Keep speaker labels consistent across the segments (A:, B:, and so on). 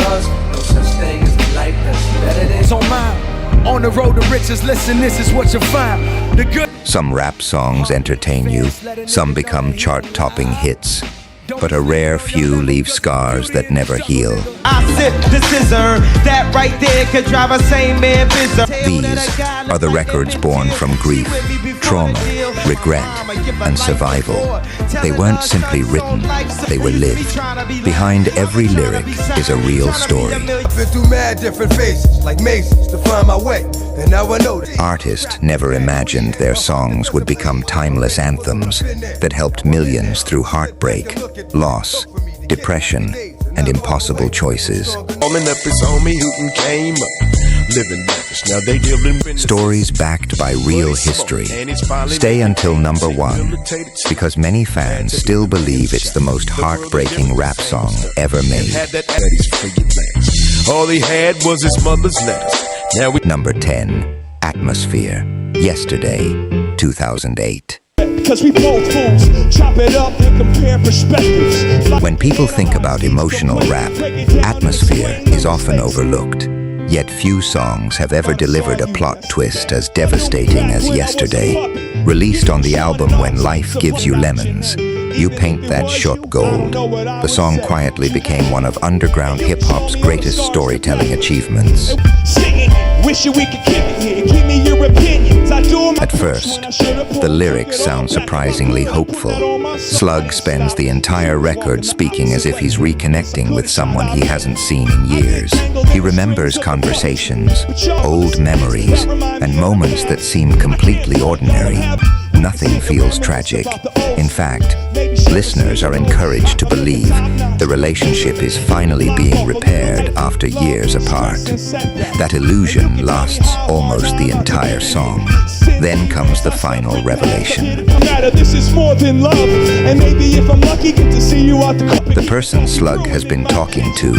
A: yours. No such thing as a life that's better than
B: on mine. On the road to riches, listen, this is what you find. The good.
C: Some rap songs entertain you, some become chart-topping hits, but a rare few leave scars that never heal.
D: I sip the scissor, that right there could drive a sane man bizarre.
C: These are the records born from grief, trauma, regret, and survival. They weren't simply written, they were lived. Behind every lyric is a real story.
E: Been through mad different phases, like mazes, to find my way, and now I know that.
C: Artists never imagined their songs would become timeless anthems that helped millions through heartbreak, loss, depression, and impossible choices. Stories backed by real history stay until #1 because many fans still believe it's the most heartbreaking rap song ever made.
F: All he had was his mother's letters.
C: Number 10, Atmosphere, Yesterday, 2008.
G: Cause we both fools, chop it up and compare perspectives.
C: When people think about emotional rap, Atmosphere is often overlooked. Yet few songs have ever delivered a plot twist as devastating as Yesterday. Released on the album When Life Gives You Lemons, You Paint That Shot Gold. The song quietly became one of underground hip-hop's greatest storytelling achievements. At first, the lyrics sound surprisingly hopeful. Slug spends the entire record speaking as if he's reconnecting with someone he hasn't seen in years. He remembers conversations, old memories, and moments that seem completely ordinary. Nothing feels tragic. In fact, listeners are encouraged to believe the relationship is finally being repaired after years apart. That illusion lasts almost the entire song. Then comes the final revelation. The person Slug has been talking to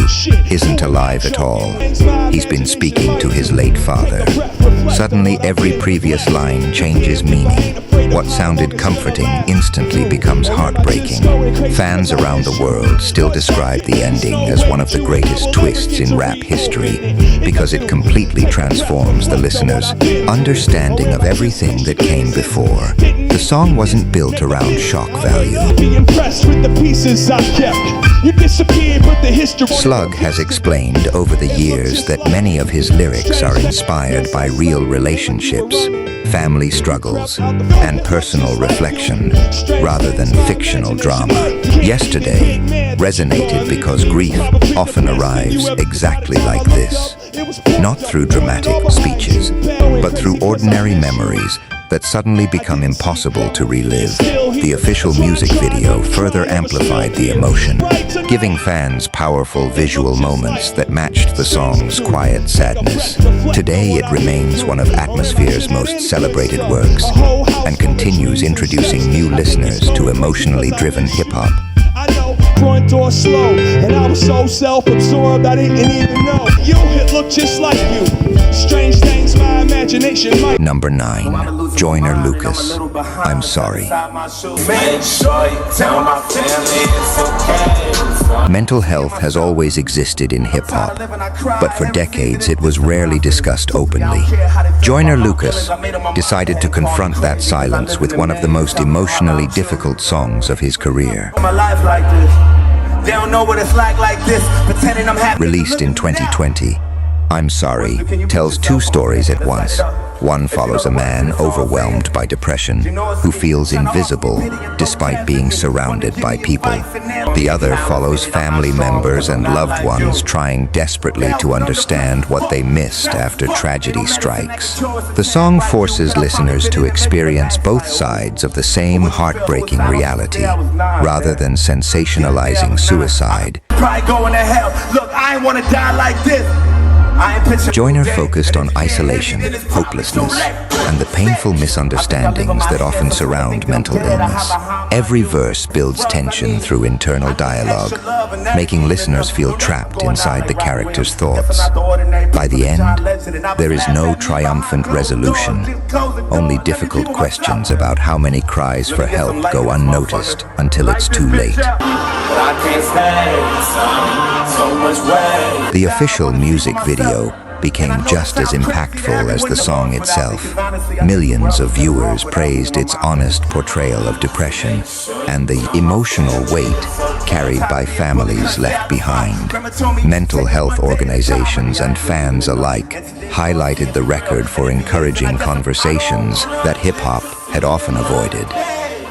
C: isn't alive at all. He's been speaking to his late father. Suddenly, every previous line changes meaning. What sounded comforting instantly becomes heartbreaking. Fans around the world still describe the ending as one of the greatest twists in rap history because it completely transforms the listener's understanding of everything that came before. The song wasn't built around shock value. Slug has explained over the years that many of his lyrics are inspired by real relationships, family struggles, and personal reflection, rather than fictional drama. Yesterday resonated because grief often arrives exactly like this. Not through dramatic speeches, but through ordinary memories that suddenly become impossible to relive. The official music video further amplified the emotion, giving fans powerful visual moments that matched the song's quiet sadness. Today it remains one of Atmosphere's most celebrated works and continues introducing new listeners to emotionally driven hip-hop.
G: Front door slow, and I was so self-absorbed I didn't even know you hit look just like you. Strange things my imagination might.
C: Number 9, Joyner Lucas, I'm Sorry. Mental health has always existed in hip-hop, but for decades it was rarely discussed openly. Joyner Lucas decided to confront that silence with one of the most emotionally difficult songs of his career. Released in 2020, I'm Sorry tells two stories at once. One follows a man overwhelmed by depression who feels invisible despite being surrounded by people. The other follows family members and loved ones trying desperately to understand what they missed after tragedy strikes. The song forces listeners to experience both sides of the same heartbreaking reality, rather than sensationalizing suicide. Joyner focused on isolation, hopelessness, and the painful misunderstandings that often surround mental illness. Every verse builds tension through internal dialogue, making listeners feel trapped inside the character's thoughts. By the end, there is no triumphant resolution, only difficult questions about how many cries for help go unnoticed until it's too late.
A: I can't stay, so much weight.
C: The official music video became just as impactful as the song itself. Millions of viewers praised its honest portrayal of depression and the emotional weight carried by families left behind. Mental health organizations and fans alike highlighted the record for encouraging conversations that hip-hop had often avoided.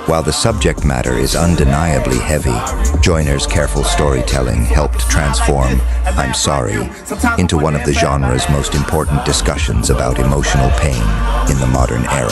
C: While the subject matter is undeniably heavy, Joyner's careful storytelling helped transform I'm Sorry into one of the genre's most important discussions about emotional pain in the modern era.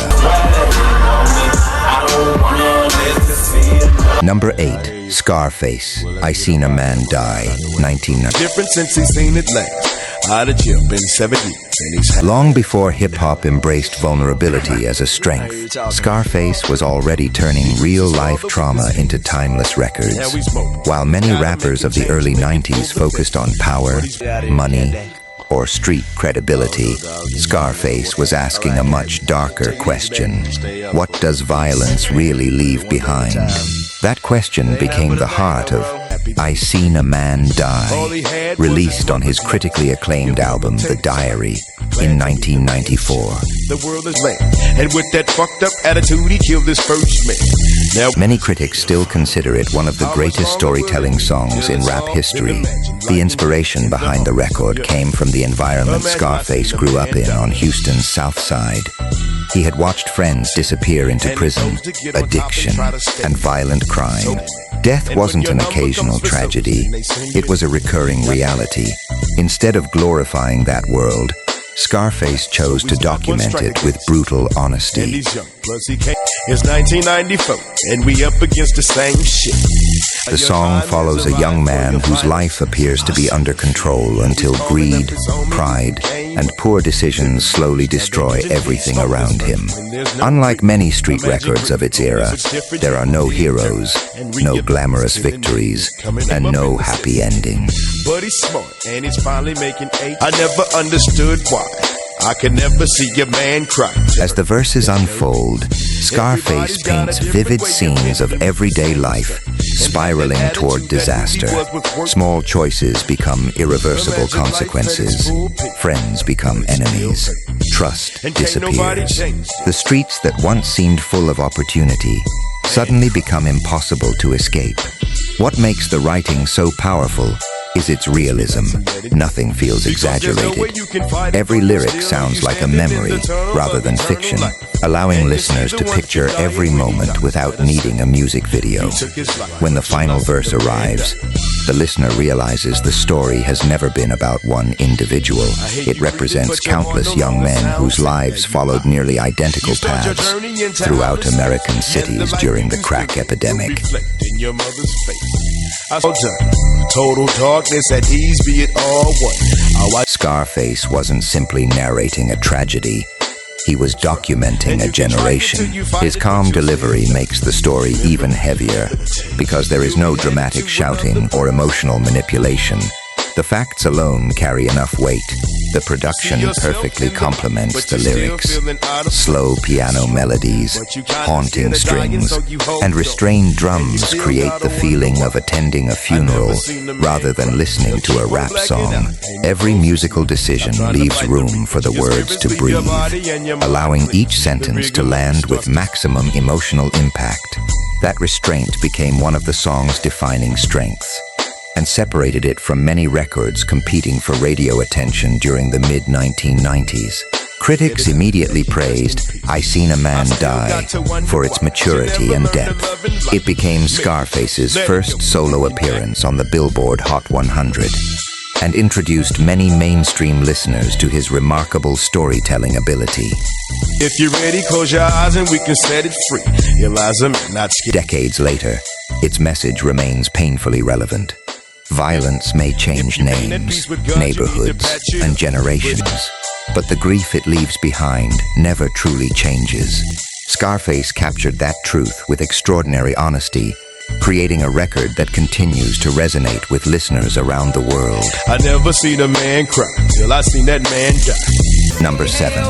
C: Number 8, Scarface, I Seen a Man Die, 1990.
F: Different since he's seen it last. Out of jail, been 7 years, and he's
C: Long before hip-hop embraced vulnerability as a strength, Scarface was already turning real-life trauma into timeless records. While many rappers of the early 90s focused on power, money, or street credibility, Scarface was asking a much darker question. What does violence really leave behind? That question became the heart of I Seen a Man Die, released on his critically acclaimed album The Diary in 1994.
F: the world is lame. And with that fucked up attitude, he killed his first man. Now,
C: Many critics still consider it one of the greatest storytelling songs in rap history. The inspiration behind the record came from the environment Scarface grew up in on Houston's South Side. He had watched friends disappear into prison, addiction, and violent crime. Death wasn't an occasional tragedy, it was a recurring reality. Instead of glorifying that world, Scarface chose to document it with brutal
F: and
C: honesty.
F: he's young. Plus he came. It's 1994, and we up against the same shit.
C: The song follows a young man whose life appears to be under control until greed, pride, and poor decisions slowly destroy everything around him. Unlike many street records of its era, there are no heroes, no glamorous victories, and no happy ending.
F: But he's smart, and he's finally making 8. I never understood why. I could never see a man cry.
C: As the verses unfold, Scarface paints vivid scenes of everyday life, spiraling toward disaster. Small choices become irreversible consequences. Friends become enemies. Trust disappears. The streets that once seemed full of opportunity suddenly become impossible to escape. What makes the writing so powerful is its realism. Nothing feels exaggerated. Every lyric sounds like a memory rather than fiction, allowing listeners to picture every moment without needing a music video. When the final verse arrives, the listener realizes the story has never been about one individual. It represents countless young men whose lives followed nearly identical paths throughout American cities during the crack epidemic.
F: Total darkness at ease, be it all one.
C: Scarface wasn't simply narrating a tragedy. He was documenting a generation. His calm delivery makes the story even heavier because there is no dramatic shouting or emotional manipulation. The facts alone carry enough weight. The production perfectly complements the lyrics. Slow piano melodies, haunting strings, and restrained drums create the feeling of attending a funeral rather than listening to a rap song. Every musical decision leaves room for the words to breathe, allowing each sentence to land with maximum emotional impact. That restraint became one of the song's defining strengths and separated it from many records competing for radio attention during the mid-1990s. Critics immediately praised I Seen a Man Die for its maturity and depth. It became Scarface's first solo appearance on the Billboard Hot 100 and introduced many mainstream listeners to his remarkable storytelling ability.
F: If you're ready, close your eyes and we can set it free. Eliza, not scared.
C: Decades later, its message remains painfully relevant. Violence may change names, neighborhoods, and generations, but the grief it leaves behind never truly changes. Scarface captured that truth with extraordinary honesty, creating a record that continues to resonate with listeners around the world.
F: I never seen a man cry till I seen that man die.
C: Number 7,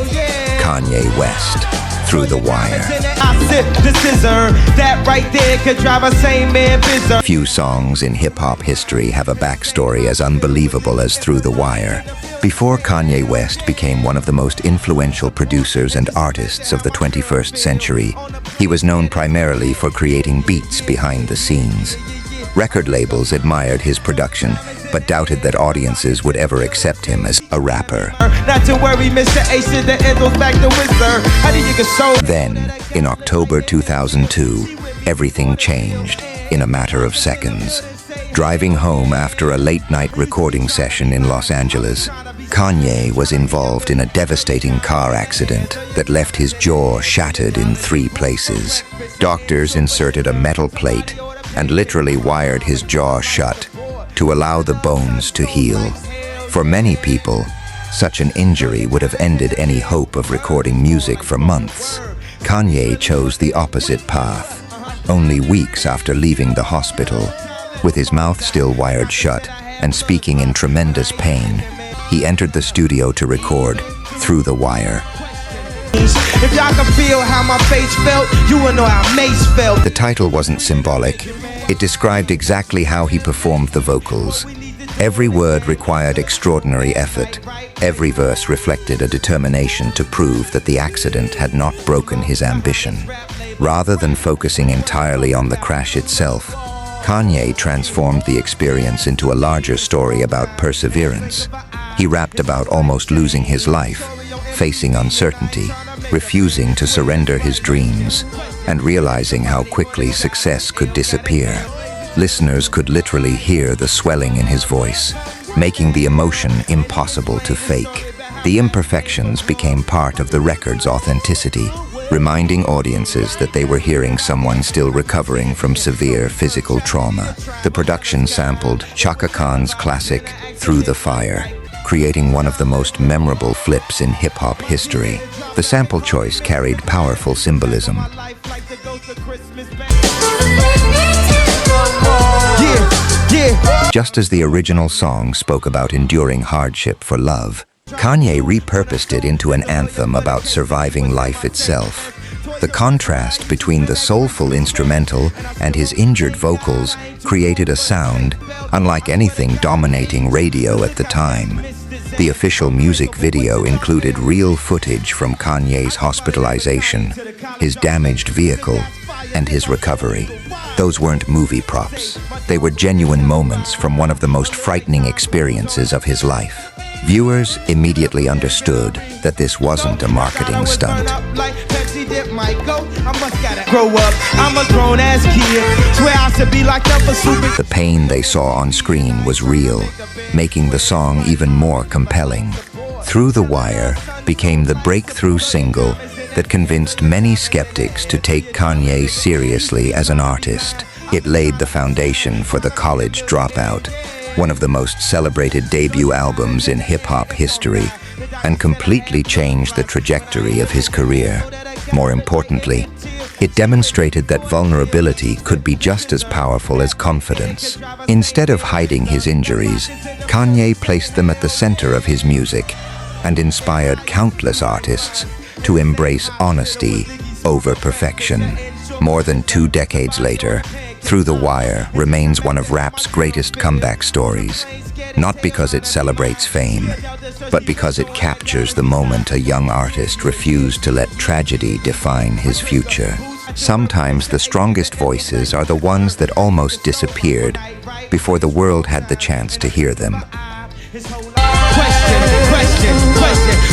C: Kanye West, Through the Wire.
D: I sip the scissor, that right there could drive a sane man bizarre.
C: Few songs in hip-hop history have a backstory as unbelievable as Through the Wire. Before Kanye West became one of the most influential producers and artists of the 21st century, he was known primarily for creating beats behind the scenes. Record labels admired his production, but doubted that audiences would ever accept him as a rapper.
D: Not to worry, Mr. Ace, the end goes back to Whistler. How do you get so?
C: Then, in October 2002, everything changed in a matter of seconds. Driving home after a late-night recording session in Los Angeles, Kanye was involved in a devastating car accident that left his jaw shattered in 3 places. Doctors inserted a metal plate and literally wired his jaw shut to allow the bones to heal. For many people, such an injury would have ended any hope of recording music for months. Kanye chose the opposite path. Only weeks after leaving the hospital, with his mouth still wired shut and speaking in tremendous pain, he entered the studio to record Through the Wire.
D: If y'all can feel how my face felt, you will know how Mace felt.
C: The title wasn't symbolic. It described exactly how he performed the vocals. Every word required extraordinary effort. Every verse reflected a determination to prove that the accident had not broken his ambition. Rather than focusing entirely on the crash itself, Kanye transformed the experience into a larger story about perseverance. He rapped about almost losing his life, facing uncertainty, refusing to surrender his dreams, and realizing how quickly success could disappear. Listeners could literally hear the swelling in his voice, making the emotion impossible to fake. The imperfections became part of the record's authenticity, reminding audiences that they were hearing someone still recovering from severe physical trauma. The production sampled Chaka Khan's classic Through the Fire, creating one of the most memorable flips in hip-hop history. The sample choice carried powerful symbolism. Just as the original song spoke about enduring hardship for love, Kanye repurposed it into an anthem about surviving life itself. The contrast between the soulful instrumental and his injured vocals created a sound unlike anything dominating radio at the time. The official music video included real footage from Kanye's hospitalization, his damaged vehicle, and his recovery. Those weren't movie props. They were genuine moments from one of the most frightening experiences of his life. Viewers immediately understood that this wasn't a marketing stunt.
D: Grow up, I'm a grown-ass kid. Swear I should be locked up for super.
C: The pain they saw on screen was real, making the song even more compelling. Through the Wire became the breakthrough single that convinced many skeptics to take Kanye seriously as an artist. It laid the foundation for The College Dropout, one of the most celebrated debut albums in hip-hop history, and completely changed the trajectory of his career. More importantly, it demonstrated that vulnerability could be just as powerful as confidence. Instead of hiding his injuries, Kanye placed them at the center of his music and inspired countless artists to embrace honesty over perfection. More than 2 decades later, Through the Wire remains one of rap's greatest comeback stories, not because it celebrates fame, but because it captures the moment a young artist refused to let tragedy define his future. Sometimes the strongest voices are the ones that almost disappeared before the world had the chance to hear them.
D: Question.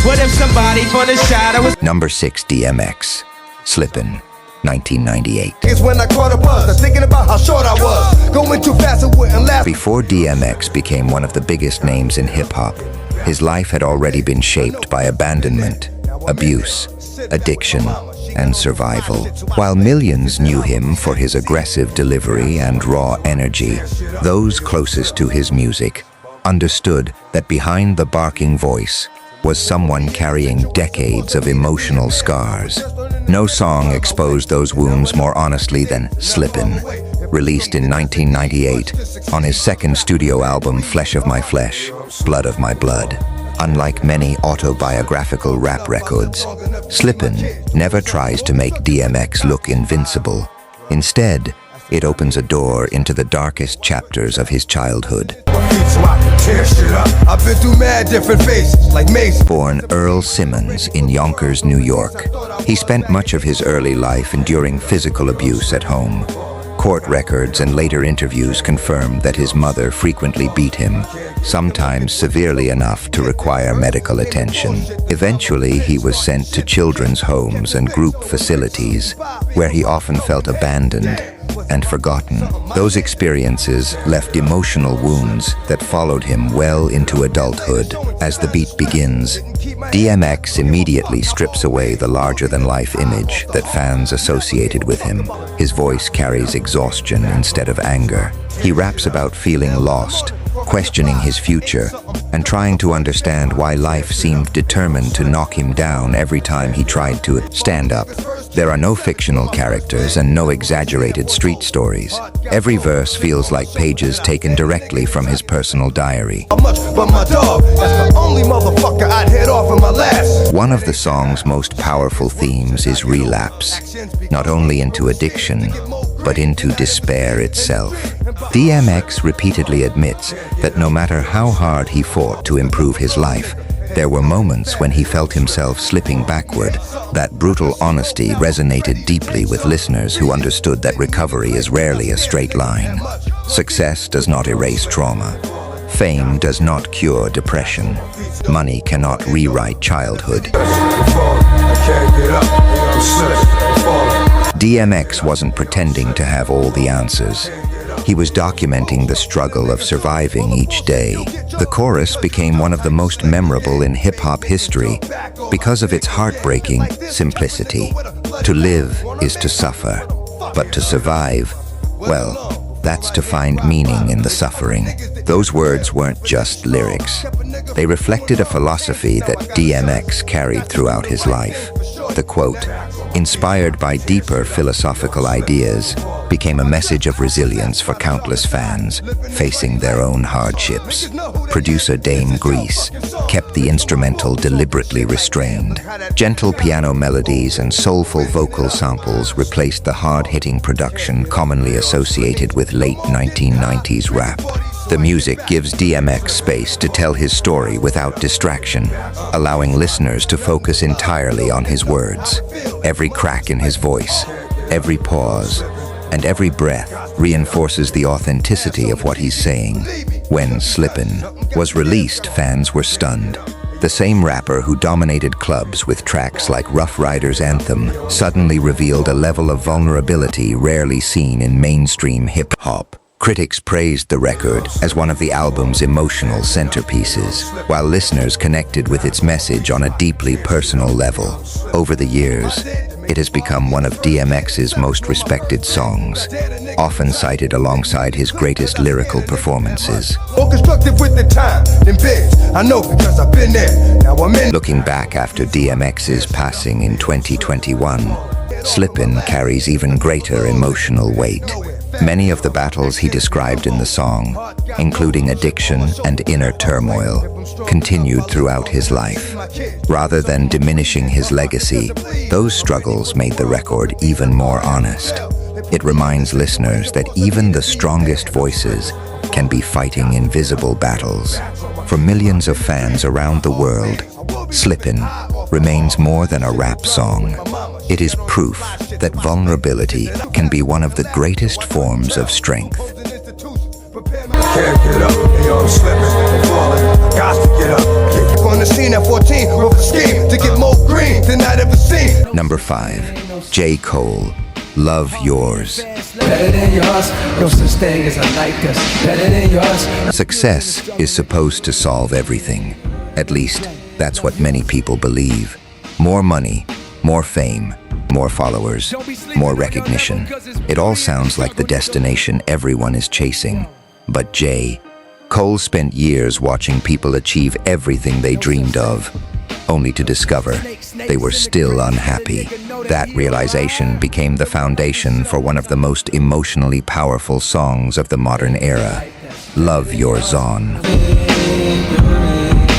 D: What if somebody from the shadow was
C: Number 6, DMX, Slippin', 1998.
E: It's when I caught a buzz, I'm thinking about how short I was. Going too fast, I wouldn't last.
C: Before DMX became one of the biggest names in hip-hop, his life had already been shaped by abandonment, abuse, addiction, and survival. While millions knew him for his aggressive delivery and raw energy, those closest to his music understood that behind the barking voice was someone carrying decades of emotional scars. No song exposed those wounds more honestly than Slippin', released in 1998 on his second studio album Flesh of My Flesh, Blood of My Blood. Unlike many autobiographical rap records, Slippin' never tries to make DMX look invincible. Instead, it opens a door into the darkest chapters of his childhood.
E: I've been through mad different phases, like Mason.
C: Born Earl Simmons in Yonkers, New York, he spent much of his early life enduring physical abuse at home. Court records and later interviews confirmed that his mother frequently beat him, sometimes severely enough to require medical attention. Eventually, he was sent to children's homes and group facilities, where he often felt abandoned and forgotten. Those experiences left emotional wounds that followed him well into adulthood. As the beat begins, DMX immediately strips away the larger-than-life image that fans associated with him. His voice carries exhaustion instead of anger. He raps about feeling lost, questioning his future, and trying to understand why life seemed determined to knock him down every time he tried to stand up. There are no fictional characters and no exaggerated street stories. Every verse feels like pages taken directly from his personal diary. One of the song's most powerful themes is relapse, not only into addiction, but into despair itself. DMX repeatedly admits that no matter how hard he fought to improve his life, there were moments when he felt himself slipping backward. That brutal honesty resonated deeply with listeners who understood that recovery is rarely a straight line. Success does not erase trauma. Fame does not cure depression. Money cannot rewrite childhood. DMX wasn't pretending to have all the answers. He was documenting the struggle of surviving each day. The chorus became one of the most memorable in hip-hop history because of its heartbreaking simplicity. To live is to suffer, but to survive, well, that's to find meaning in the suffering. Those words weren't just lyrics. They reflected a philosophy that DMX carried throughout his life. The quote, inspired by deeper philosophical ideas, became a message of resilience for countless fans facing their own hardships. Producer Dame Grease kept the instrumental deliberately restrained. Gentle piano melodies and soulful vocal samples replaced the hard-hitting production commonly associated with late 1990s rap. The music gives DMX space to tell his story without distraction, allowing listeners to focus entirely on his words. Every crack in his voice, every pause, and every breath reinforces the authenticity of what he's saying. When Slippin' was released, fans were stunned. The same rapper who dominated clubs with tracks like Rough Rider's Anthem suddenly revealed a level of vulnerability rarely seen in mainstream hip-hop. Critics praised the record as one of the album's emotional centerpieces, while listeners connected with its message on a deeply personal level. Over the years, it has become one of DMX's most respected songs, often cited alongside his greatest lyrical performances. Looking back after DMX's passing in 2021, Slippin' carries even greater emotional weight. Many of the battles he described in the song, including addiction and inner turmoil, continued throughout his life. Rather than diminishing his legacy, those struggles made the record even more honest. It reminds listeners that even the strongest voices can be fighting invisible battles. For millions of fans around the world, Slippin' remains more than a rap song. It is proof that vulnerability can be one of the greatest forms of strength. Number 5. J. Cole, Love Yours. Success is supposed to solve everything. At least, that's what many people believe. More money, more fame, more followers, more recognition. It all sounds like the destination everyone is chasing. But Cole spent years watching people achieve everything they dreamed of, only to discover they were still unhappy. That realization became the foundation for one of the most emotionally powerful songs of the modern era, Love Your Zone.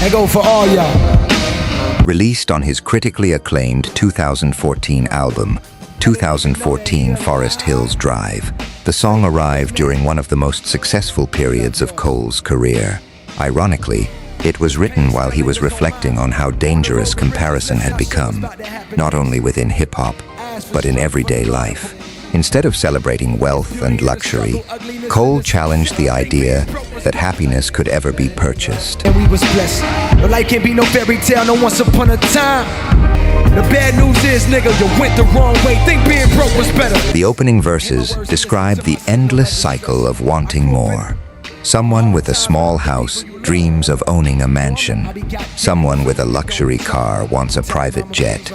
B: That go for all y'all.
C: Released on his critically acclaimed 2014 album, 2014 Forest Hills Drive, the song arrived during one of the most successful periods of Cole's career. Ironically, it was written while he was reflecting on how dangerous comparison had become, not only within hip-hop, but in everyday life. Instead of celebrating wealth and luxury, Cole challenged the idea that happiness could ever be purchased.
B: And we was blessed. But life can't be no fairy tale, no once upon a time. The bad news is, nigga, you went the wrong way. Think being broke was better.
C: The opening verses describe the endless cycle of wanting more. Someone with a small house dreams of owning a mansion. Someone with a luxury car wants a private jet.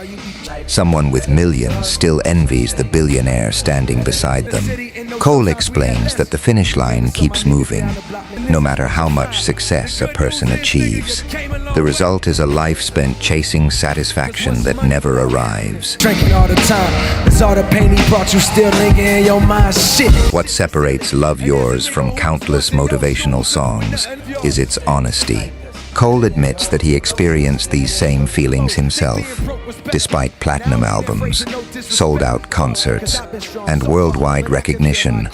C: Someone with millions still envies the billionaire standing beside them. Cole explains that the finish line keeps moving, no matter how much success a person achieves. The result is a life spent chasing satisfaction that never arrives.
B: Drinking all the time, it's all the pain he brought you still lingering in your mind. Shit.
C: What separates Love Yours from countless motivational songs is its honesty. Cole admits that he experienced these same feelings himself. Despite platinum albums, sold-out concerts, and worldwide recognition,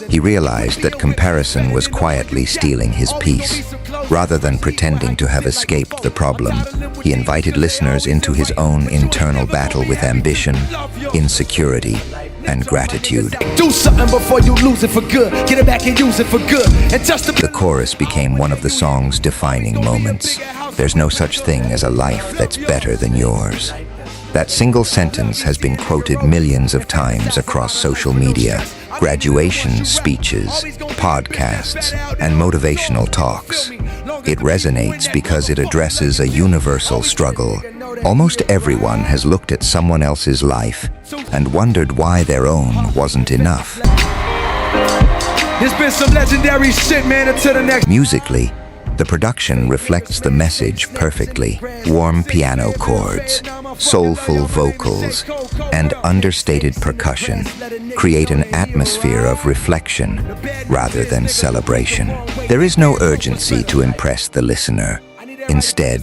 C: he realized that comparison was quietly stealing his peace. Rather than pretending to have escaped the problem, he invited listeners into his own internal battle with ambition, insecurity, and gratitude.
B: Do something before you lose it for good. Get it back and use it for good. And just
C: The chorus became one of the song's defining moments. There's no such thing as a life that's better than yours. That single sentence has been quoted millions of times across social media, graduation speeches, podcasts, and motivational talks. It resonates because it addresses a universal struggle. Almost everyone has looked at someone else's life and wondered why their own wasn't enough.
B: there's been some legendary shit, man, until the next.
C: Musically, the production reflects the message perfectly. Warm piano chords, soulful vocals, and understated percussion create an atmosphere of reflection rather than celebration. There is no urgency to impress the listener. Instead,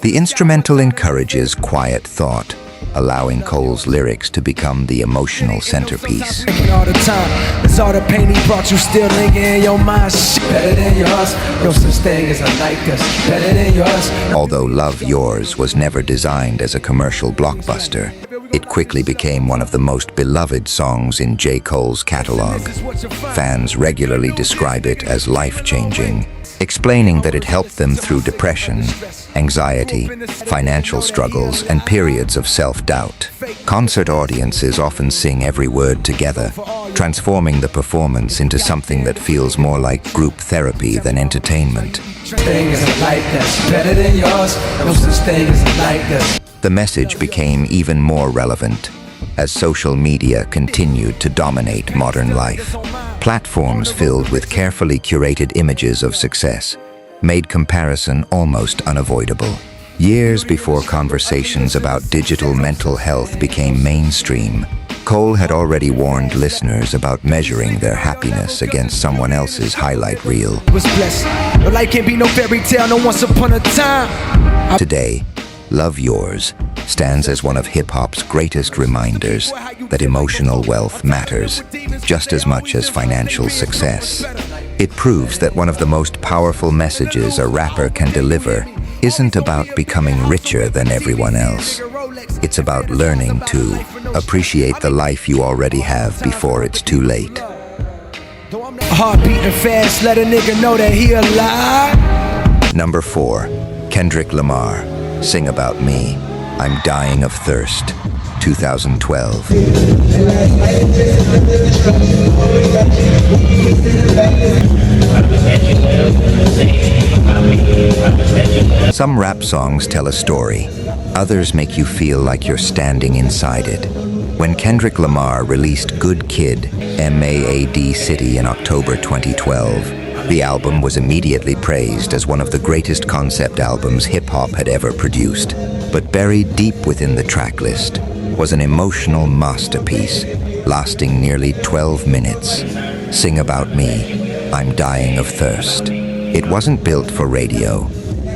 C: the instrumental encourages quiet thought, allowing Cole's lyrics to become the emotional centerpiece.
B: Drinking all the time, it's all the pain he brought you still lingering in your mind. Shit.
A: Better than yours, no such thing as a like us. Better than yours.
C: Although Love Yours was never designed as a commercial blockbuster, it quickly became one of the most beloved songs in J. Cole's catalog. Fans regularly describe it as life-changing, explaining that it helped them through depression, anxiety, financial struggles, and periods of self-doubt. Concert audiences often sing every word together, transforming the performance into something that feels more like group therapy than entertainment.
A: Thing is a like us. Better than yours, no such thing as a like us.
C: The message became even more relevant as social media continued to dominate modern life. Platforms filled with carefully curated images of success made comparison almost unavoidable. Years before conversations about digital mental health became mainstream, Cole had already warned listeners about measuring their happiness against someone else's highlight reel.
B: Was blessed, but life can't be no fairy tale, no once upon a time.
C: Today, Love Yours stands as one of hip-hop's greatest reminders that emotional wealth matters just as much as financial success. It proves that one of the most powerful messages a rapper can deliver isn't about becoming richer than everyone else. It's about learning to appreciate the life you already have before it's too late.
B: Heart beating fast, let a nigga know that he alive.
C: Number 4, Kendrick Lamar, Sing About Me, I'm Dying of Thirst, 2012. Some rap songs tell a story. Others make you feel like you're standing inside it. When Kendrick Lamar released Good Kid, M.A.A.D. City in October 2012, the album was immediately praised as one of the greatest concept albums hip-hop had ever produced. But buried deep within the track list was an emotional masterpiece, lasting nearly 12 minutes. Sing About Me, I'm Dying of Thirst. It wasn't built for radio.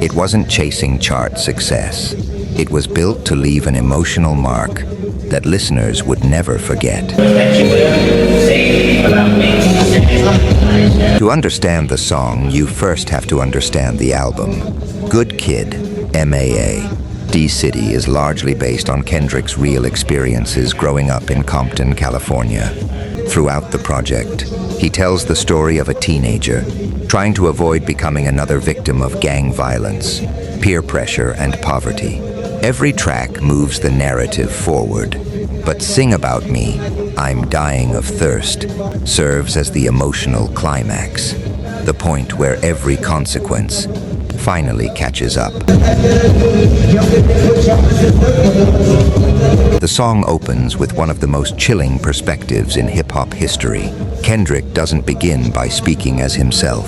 C: It wasn't chasing chart success. It was built to leave an emotional mark that listeners would never forget. To understand the song, you first have to understand the album. Good Kid, MAA, D-City is largely based on Kendrick's real experiences growing up in Compton, California. Throughout the project, he tells the story of a teenager trying to avoid becoming another victim of gang violence, peer pressure, and poverty. Every track moves the narrative forward, but Sing About Me, I'm Dying of Thirst, serves as the emotional climax, the point where every consequence finally catches up. The song opens with one of the most chilling perspectives in hip-hop history. Kendrick doesn't begin by speaking as himself.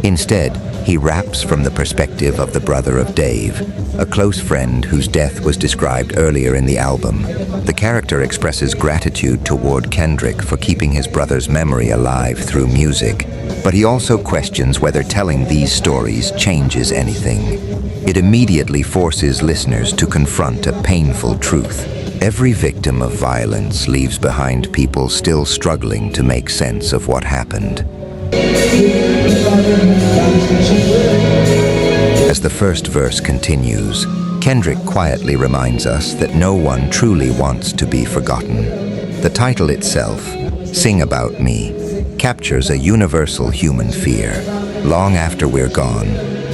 C: Instead, he raps from the perspective of the brother of Dave, a close friend whose death was described earlier in the album. The character expresses gratitude toward Kendrick for keeping his brother's memory alive through music, but he also questions whether telling these stories changes anything. It immediately forces listeners to confront a painful truth. Every victim of violence leaves behind people still struggling to make sense of what happened. As the first verse continues, Kendrick quietly reminds us that no one truly wants to be forgotten. The title itself, Sing About Me, captures a universal human fear. Long after we're gone,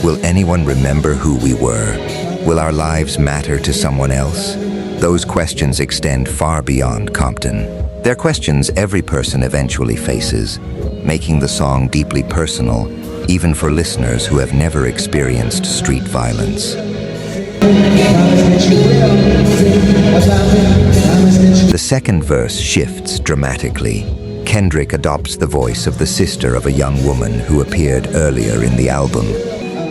C: will anyone remember who we were? Will our lives matter to someone else? Those questions extend far beyond Compton. They're questions every person eventually faces, making the song deeply personal, even for listeners who have never experienced street violence. The second verse shifts dramatically. Kendrick adopts the voice of the sister of a young woman who appeared earlier in the album.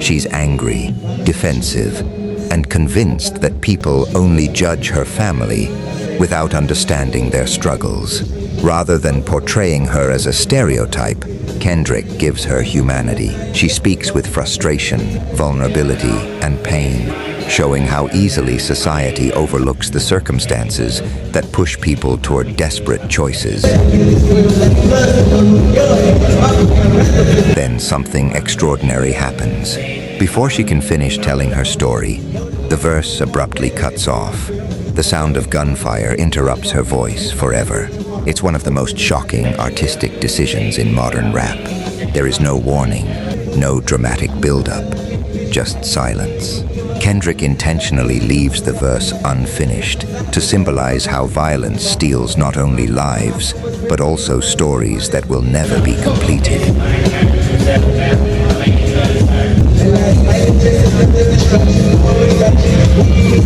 C: She's angry, defensive, and convinced that people only judge her family without understanding their struggles. Rather than portraying her as a stereotype, Kendrick gives her humanity. She speaks with frustration, vulnerability, and pain, showing how easily society overlooks the circumstances that push people toward desperate choices. Then something extraordinary happens. Before she can finish telling her story, the verse abruptly cuts off. The sound of gunfire interrupts her voice forever. It's one of the most shocking artistic decisions in modern rap. There is no warning, no dramatic build-up, just silence. Kendrick intentionally leaves the verse unfinished to symbolize how violence steals not only lives, but also stories that will never be completed.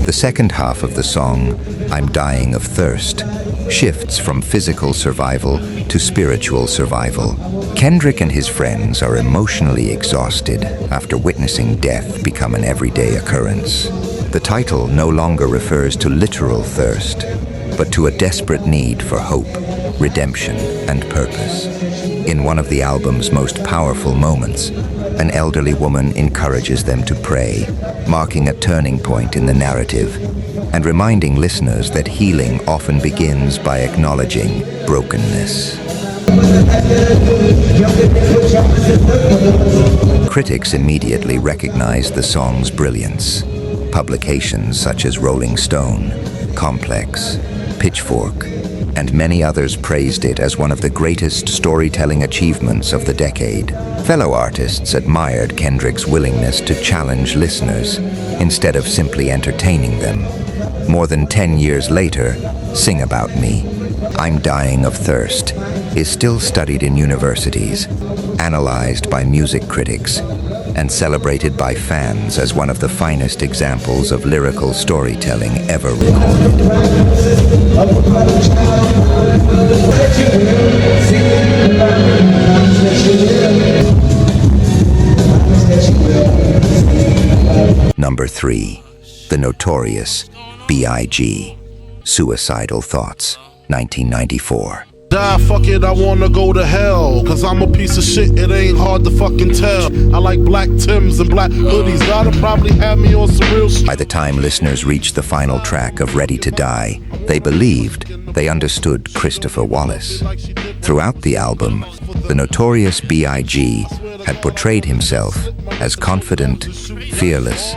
C: The second half of the song, I'm Dying of Thirst, shifts from physical survival to spiritual survival. Kendrick and his friends are emotionally exhausted after witnessing death become an everyday occurrence. The title no longer refers to literal thirst, but to a desperate need for hope, redemption, and purpose. In one of the album's most powerful moments, an elderly woman encourages them to pray, marking a turning point in the narrative, and reminding listeners that healing often begins by acknowledging brokenness. Critics immediately recognized the song's brilliance. Publications such as Rolling Stone, Complex, Pitchfork, and many others praised it as one of the greatest storytelling achievements of the decade. Fellow artists admired Kendrick's willingness to challenge listeners instead of simply entertaining them. More than 10 years later, Sing About Me, I'm Dying of Thirst, is still studied in universities, analyzed by music critics, and celebrated by fans as one of the finest examples of lyrical storytelling ever recorded. Number 3, the notorious b.i.g. Suicidal Thoughts, 1994.
H: die, fuck it, I wanna go to hell. Cause I'm a piece of shit, it ain't hard to fucking tell. I like black Timbs and black hoodies, gotta probably have me on some real shit.
C: By the time listeners reached the final track of Ready to Die, they believed they understood Christopher Wallace. Throughout the album, the notorious B.I.G. had portrayed himself as confident, fearless,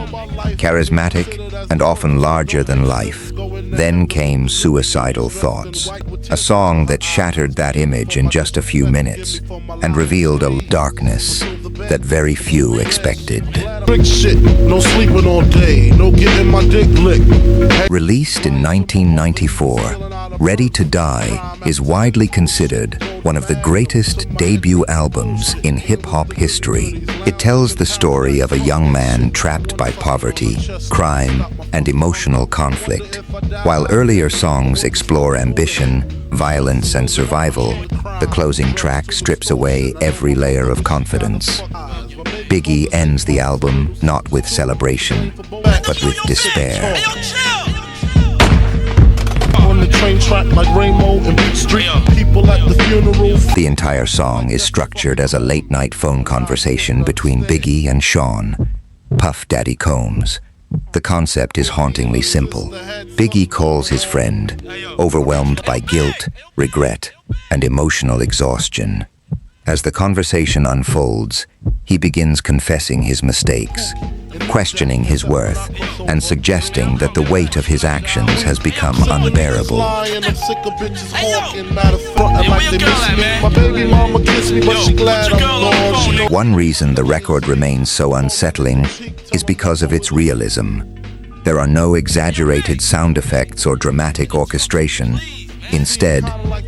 C: charismatic, and often larger than life. Then came Suicidal Thoughts, a song that shattered that image in just a few minutes and revealed a darkness that very few expected.
H: Shit, no sleeping all day, no getting my dick licked.
C: Released in 1994, Ready to Die is widely considered one of the greatest debut albums in hip-hop history. It tells the story of a young man trapped by poverty, crime, and emotional conflict. While earlier songs explore ambition, violence, and survival, the closing track strips away every layer of confidence. Biggie ends the album not with celebration, but with despair.
H: On the train track like Rainbow and Beat Street, people at the funeral.
C: The entire song is structured as a late-night phone conversation between Biggie and Sean, Puff Daddy Combs. The concept is hauntingly simple. Biggie calls his friend, overwhelmed by guilt, regret, and emotional exhaustion. As the conversation unfolds, he begins confessing his mistakes, questioning his worth, and suggesting that the weight of his actions has become unbearable. One reason the record remains so unsettling is because of its realism. There are no exaggerated sound effects or dramatic orchestration. Instead,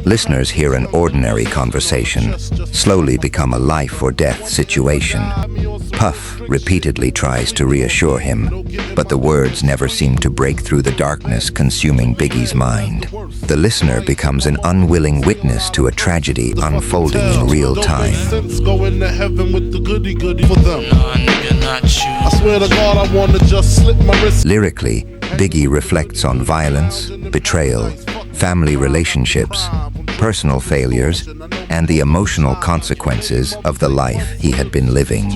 C: listeners hear an ordinary conversation slowly become a life or death situation. Puff repeatedly tries to reassure him, but the words never seem to break through the darkness consuming Biggie's mind. The listener becomes an unwilling witness to a tragedy unfolding in real time. Lyrically, Biggie reflects on violence, betrayal, family relationships, personal failures, and the emotional consequences of the life he had been living.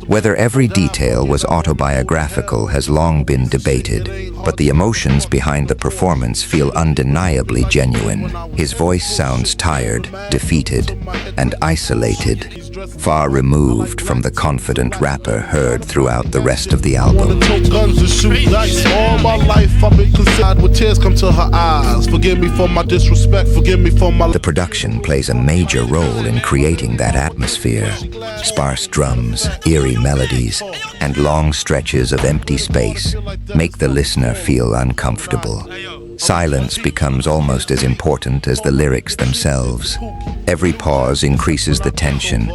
C: Whether every detail was autobiographical has long been debated, but the emotions behind the performance feel undeniably genuine. His voice sounds tired, defeated, and isolated, far removed from the confident rapper heard throughout the rest of the album.
H: All my life I've been considered with tears come to her eyes. Forgive me for my disrespect, forgive me for my...
C: The production plays a major role in creating that atmosphere. Sparse drums, eerie melodies, and long stretches of empty space make the listener feel uncomfortable. Silence becomes almost as important as the lyrics themselves. Every pause increases the tension,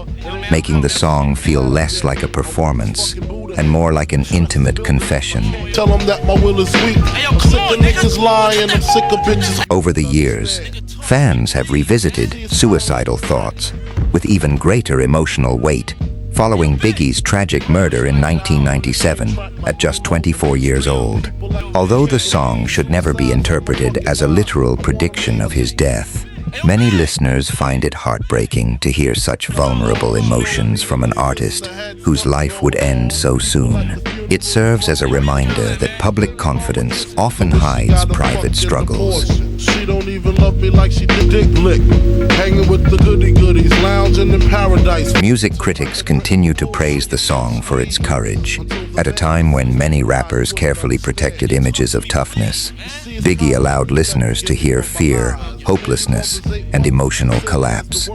C: making the song feel less like a performance and more like an intimate confession.
H: Tell them that my will is weak. I'm sick of niggas lying, I'm sick of bitches.
C: Over the years, fans have revisited Suicidal Thoughts with even greater emotional weight, following Biggie's tragic murder in 1997 at just 24 years old. Although the song should never be interpreted as a literal prediction of his death, many listeners find it heartbreaking to hear such vulnerable emotions from an artist whose life would end so soon. It serves as a reminder that public confidence often hides private struggles.
H: She don't even love me like she did dick lick. Hanging with the goodies, lounging in paradise.
C: Music critics continue to praise the song for its courage. At a time when many rappers carefully protected images of toughness, Biggie allowed listeners to hear fear, hopelessness, and emotional collapse.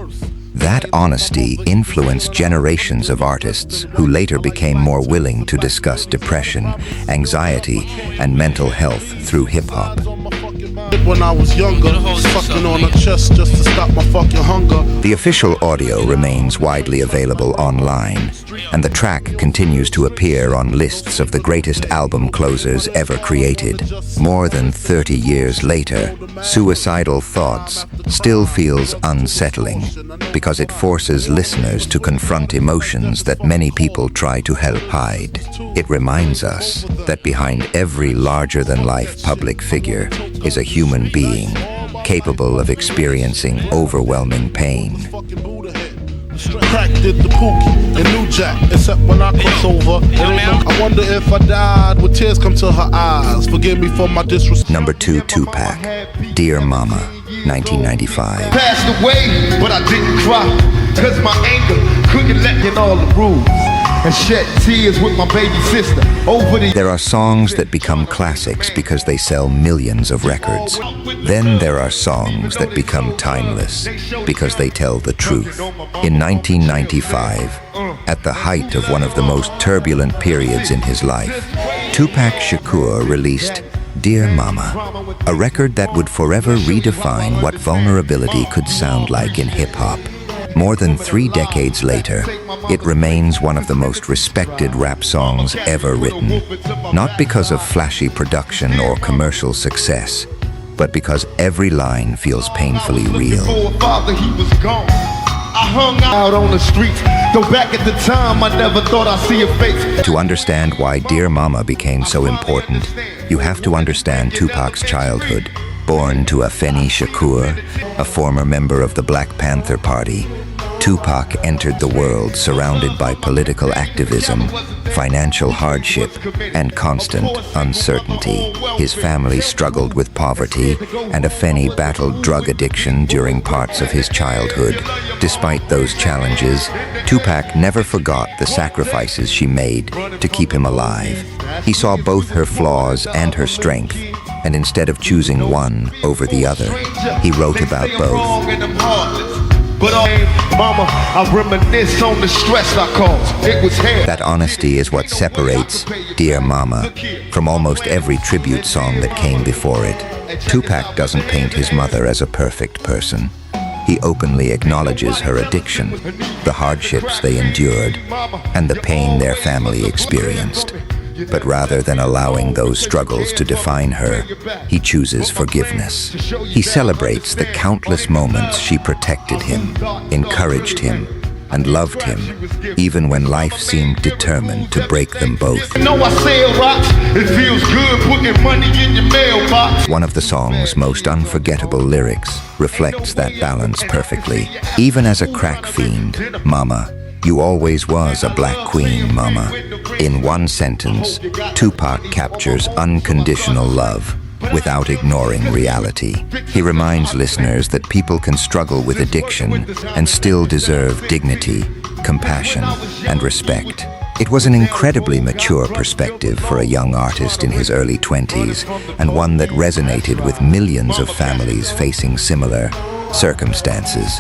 C: That honesty influenced generations of artists who later became more willing to discuss depression, anxiety, and mental health through hip-hop.
H: When I was younger, sucking on her chest just to stop my fucking hunger.
C: The official audio remains widely available online, and the track continues to appear on lists of the greatest album closers ever created. More than 30 years later, Suicidal Thoughts still feels unsettling because it forces listeners to confront emotions that many people try to help hide. It reminds us that behind every larger-than-life public figure is a human being, capable of experiencing overwhelming pain.
H: Crack did the Pookie and New Jack, except when I cross over. I wonder if I died, would tears come to her eyes? Forgive me for my disrespect.
C: Number 2, Tupac, Dear Mama, 1995.
I: Passed away, but I didn't cry, cause my anger couldn't let in all the rules. And shed tears with my baby sister over the...
C: There are songs that become classics because they sell millions of records. Then there are songs that become timeless because they tell the truth. In 1995, at the height of one of the most turbulent periods in his life, Tupac Shakur released Dear Mama, a record that would forever redefine what vulnerability could sound like in hip-hop. More than 3 decades later, it remains one of the most respected rap songs ever written, not because of flashy production or commercial success, but because every line feels painfully real.
I: Father, he was gone. I hung out on the streets, though back at the time I never thought I'd see a face.
C: To understand why Dear Mama became so important, you have to understand Tupac's childhood. Born to Afeni Shakur, a former member of the Black Panther Party, Tupac entered the world surrounded by political activism, financial hardship, and constant uncertainty. His family struggled with poverty, and Afeni battled drug addiction during parts of his childhood. Despite those challenges, Tupac never forgot the sacrifices she made to keep him alive. He saw both her flaws and her strength, and instead of choosing one over the other, he wrote about both.
I: But mama, I reminisce on the stress I caused. It was hell.
C: That honesty is what separates Dear Mama from almost every tribute song that came before it. Tupac doesn't paint his mother as a perfect person. He openly acknowledges her addiction, the hardships they endured, and the pain their family experienced. But rather than allowing those struggles to define her, he chooses forgiveness. He celebrates the countless moments she protected him, encouraged him, and loved him, even when life seemed determined to break them both.
I: It feels good putting money in your mailbox.
C: One of the song's most unforgettable lyrics reflects that balance perfectly. Even as a crack fiend, Mama, you always was a black queen, Mama. In one sentence, Tupac captures unconditional love without ignoring reality. He reminds listeners that people can struggle with addiction and still deserve dignity, compassion, and respect. It was an incredibly mature perspective for a young artist in his early 20s, and one that resonated with millions of families facing similar circumstances.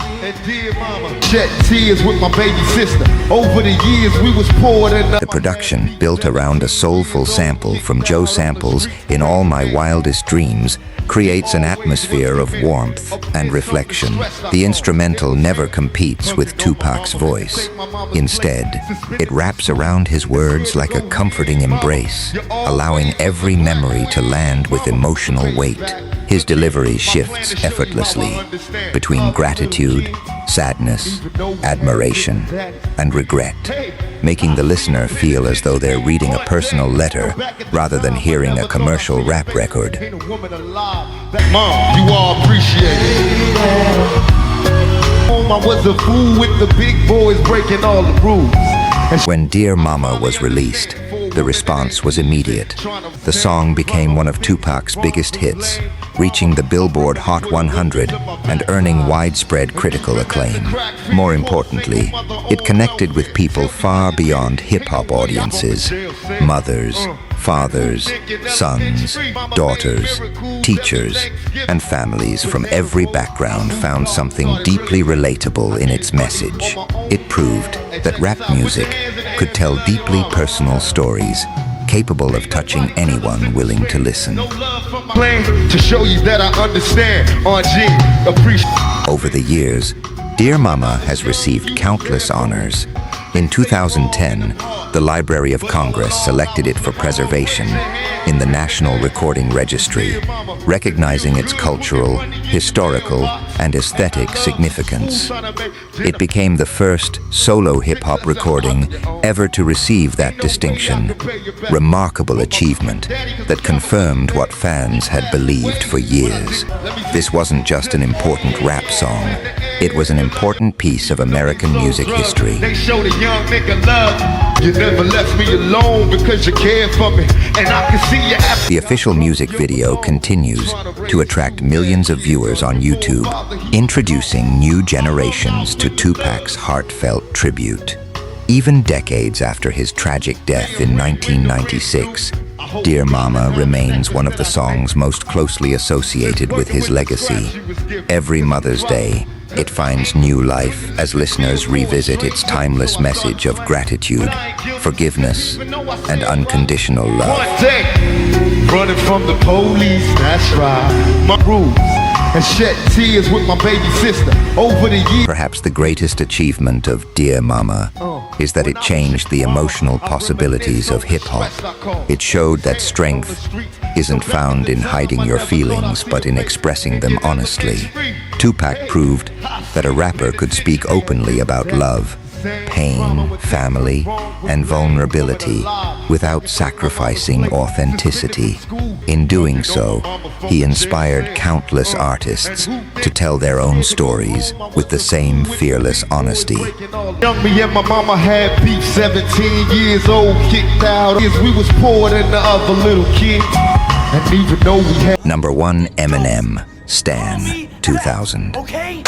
I: Shed tears with my baby sister. Over the years we was poured in
C: The production, built around a soulful sample from Joe Sample's In All My Wildest Dreams, creates an atmosphere of warmth and reflection. The instrumental never competes with Tupac's voice. Instead, it wraps around his words like a comforting embrace, allowing every memory to land with emotional weight. His delivery shifts effortlessly between gratitude, sadness, admiration, and regret, making the listener feel as though they're reading a personal letter rather than hearing a commercial rap record.
I: Mom, you all appreciate it. I was a fool with the big boys breaking all the rules.
C: When Dear Mama was released, the response was immediate. The song became one of Tupac's biggest hits, reaching the Billboard Hot 100 and earning widespread critical acclaim. More importantly, it connected with people far beyond hip-hop audiences: mothers, fathers, sons, daughters, teachers, and families from every background found something deeply relatable in its message. It proved that rap music could tell deeply personal stories, capable of touching anyone willing to listen.
I: To show you that I understand, appreciate.
C: Over the years, Dear Mama has received countless honors. In 2010, the Library of Congress selected it for preservation in the National Recording Registry, recognizing its cultural, historical, and aesthetic significance. It became the first solo hip-hop recording ever to receive that distinction. Remarkable achievement that confirmed what fans had believed for years. This wasn't just an important rap song, it was an important piece of American music history.
I: They show the young nigga love. You never left me alone because you cared for me, and I can see you after.
C: The official music video continues to attract millions of viewers on YouTube, introducing new generations to Tupac's heartfelt tribute. Even decades after his tragic death in 1996, Dear Mama remains one of the songs most closely associated with his legacy. Every Mother's Day, it finds new life as listeners revisit its timeless message of gratitude, forgiveness, and unconditional love.
I: One day, running from the police, that's right. My rules, and shed tears with my baby sister over the years.
C: Perhaps the greatest achievement of Dear Mama is that it changed the emotional possibilities of hip-hop. It showed that strength isn't found in hiding your feelings, but in expressing them honestly. Tupac proved that a rapper could speak openly about love, pain, family, and vulnerability without sacrificing authenticity. In doing so, he inspired countless artists to tell their own stories with the same fearless honesty.
I: Young me and my mama had beef, 17 years old, kicked out as we was poor than the other little kid. And even though we had
C: Number 1, Eminem, Stan, 2000.
J: Okay.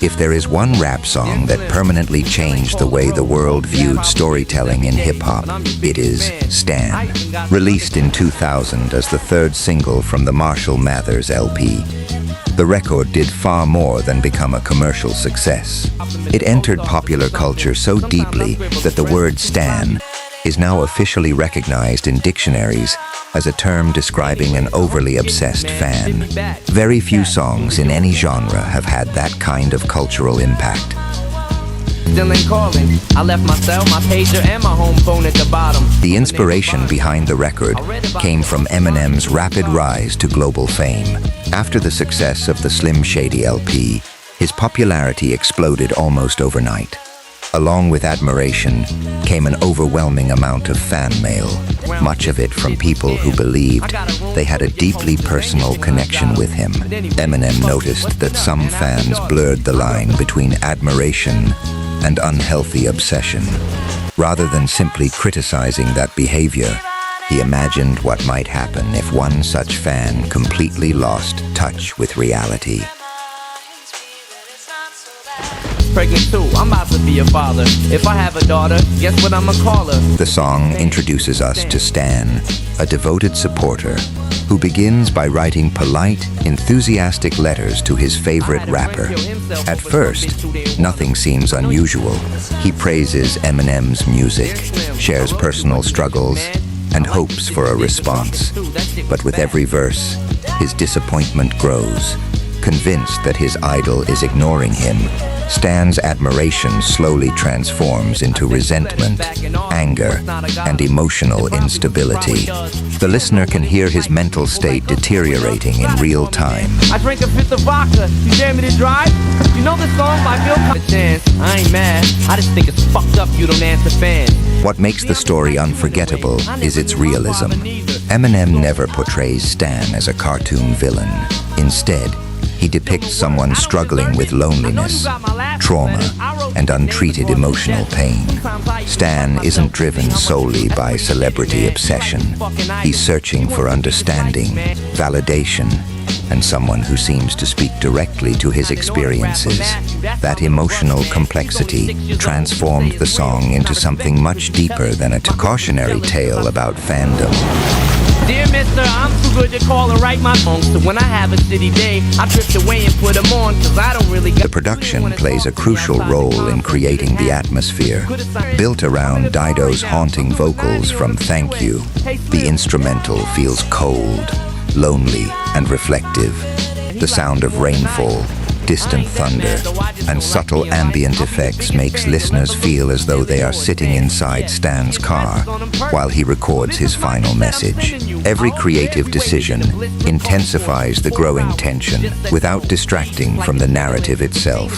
C: If there is one rap song that permanently changed the way the world viewed storytelling in hip-hop, it is Stan. Released in 2000 as the third single from the Marshall Mathers LP, the record did far more than become a commercial success. It entered popular culture so deeply that the word Stan is now officially recognized in dictionaries as a term describing an overly obsessed fan. Very few songs in any genre have had that kind of cultural impact.
J: Still ain't calling. I left my cell, my pager, and my home phone at the bottom.
C: The inspiration behind the record came from Eminem's rapid rise to global fame. After the success of the Slim Shady LP, his popularity exploded almost overnight. Along with admiration came an overwhelming amount of fan mail, much of it from people who believed they had a deeply personal connection with him. Eminem noticed that some fans blurred the line between admiration and unhealthy obsession. Rather than simply criticizing that behavior, he imagined what might happen if one such fan completely lost touch with reality.
J: Pregnant too, I'm about to be a father. If I have a daughter, guess what I'ma call her?
C: The song introduces us to Stan, a devoted supporter who begins by writing polite, enthusiastic letters to his favorite rapper. At first, nothing seems unusual. He praises Eminem's music, shares personal struggles, and hopes for a response. But with every verse, his disappointment grows. Convinced that his idol is ignoring him, Stan's admiration slowly transforms into resentment, anger, and emotional instability. The listener can hear his mental state deteriorating in real time.
J: I drank a fifth of vodka. You dare me to drive? You know this song by Bill Clinton? I ain't mad. I just think it's fucked up you don't answer fans.
C: What makes the story unforgettable is its realism. Eminem never portrays Stan as a cartoon villain. Instead, he depicts someone struggling with loneliness, trauma, and untreated emotional pain. Stan isn't driven solely by celebrity obsession. He's searching for understanding, validation, and someone who seems to speak directly to his experiences. That emotional complexity transformed the song into something much deeper than a cautionary tale about fandom.
J: Dear mister, I'm too good to call and write my songs. So when I have a shitty day, I drift away and put them on, cause I don't really got.
C: The production plays a crucial role in creating the atmosphere. Built around Dido's haunting vocals from Thank You, the instrumental feels cold, lonely and reflective. The sound of rainfall, distant thunder, and subtle ambient effects makes listeners feel as though they are sitting inside Stan's car while he records his final message. Every creative decision intensifies the growing tension without distracting from the narrative itself.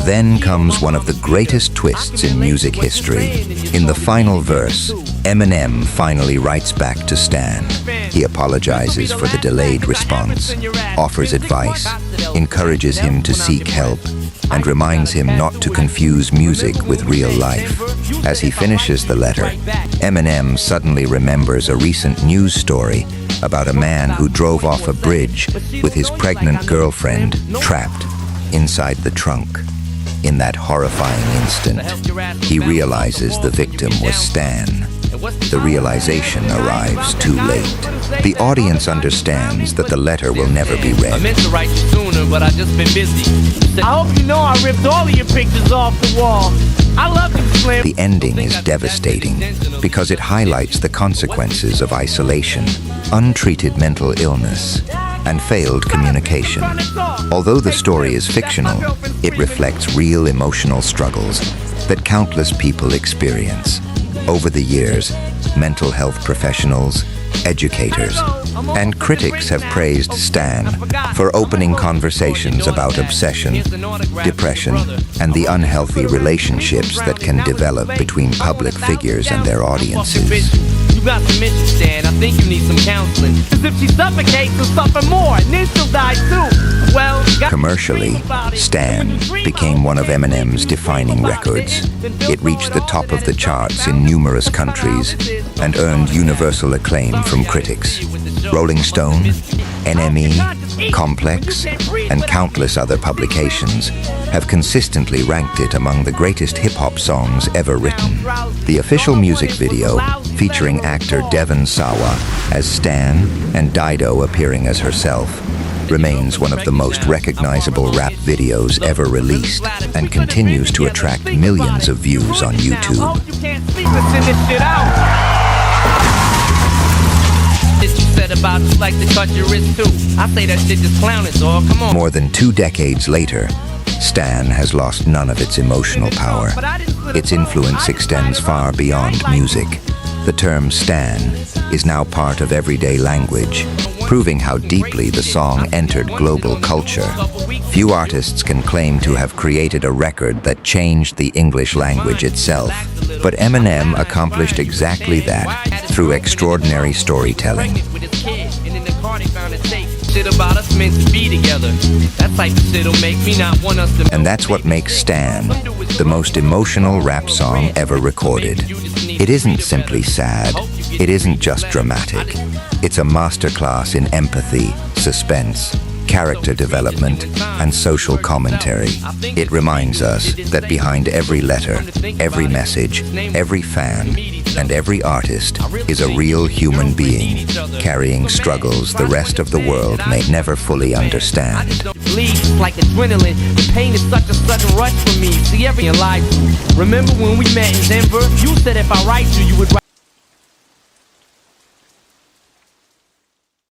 C: Then comes one of the greatest twists in music history. In the final verse, Eminem finally writes back to Stan. He apologizes for the delayed response, offers advice, encourages him to seek help, and reminds him not to confuse music with real life. As he finishes the letter, Eminem suddenly remembers a recent news story about a man who drove off a bridge with his pregnant girlfriend trapped inside the trunk. In that horrifying instant, he realizes the victim was Stan. The realization arrives too late. The audience understands that the letter will never be read.
J: I meant to write you sooner, but I've just been busy. I hope you know I ripped all of your pictures off the wall. I love you, Slim.
C: The ending is devastating because it highlights the consequences of isolation, untreated mental illness, and failed communication. Although the story is fictional, it reflects real emotional struggles that countless people experience. Over the years, mental health professionals, educators, and critics have praised Stan for opening conversations about obsession, depression, and the unhealthy relationships that can develop between public figures and their audiences.
J: You got some issues, Stan. I think you need some counseling. Cause if she suffocates, she'll suffer more, and then she'll die too. Well,
C: commercially, Stan became one of Eminem's defining records. It reached the top of the charts in numerous countries and earned universal acclaim from critics. Rolling Stone, NME, Complex, and countless other publications have consistently ranked it among the greatest hip-hop songs ever written. The official music video, featuring actor Devon Sawa as Stan and Dido appearing as herself, remains one of the most recognizable rap videos ever released and continues to attract millions of views on YouTube. More than 2 decades later, Stan has lost none of its emotional power. Its influence extends far beyond music. The term Stan is now part of everyday language, proving how deeply the song entered global culture. Few artists can claim to have created a record that changed the English language itself, but Eminem accomplished exactly that through extraordinary storytelling. And that's what makes Stan the most emotional rap song ever recorded. It isn't simply sad. It isn't just dramatic. It's a masterclass in empathy, suspense, character development, and social commentary. It reminds us that behind every letter, every message, every fan, and every artist is a real human being, carrying struggles the rest of the world may never fully understand.
J: Like adrenaline, the pain is such a sudden rush for me. See every life. Remember when we met in Denver? You said if I write you, you would write.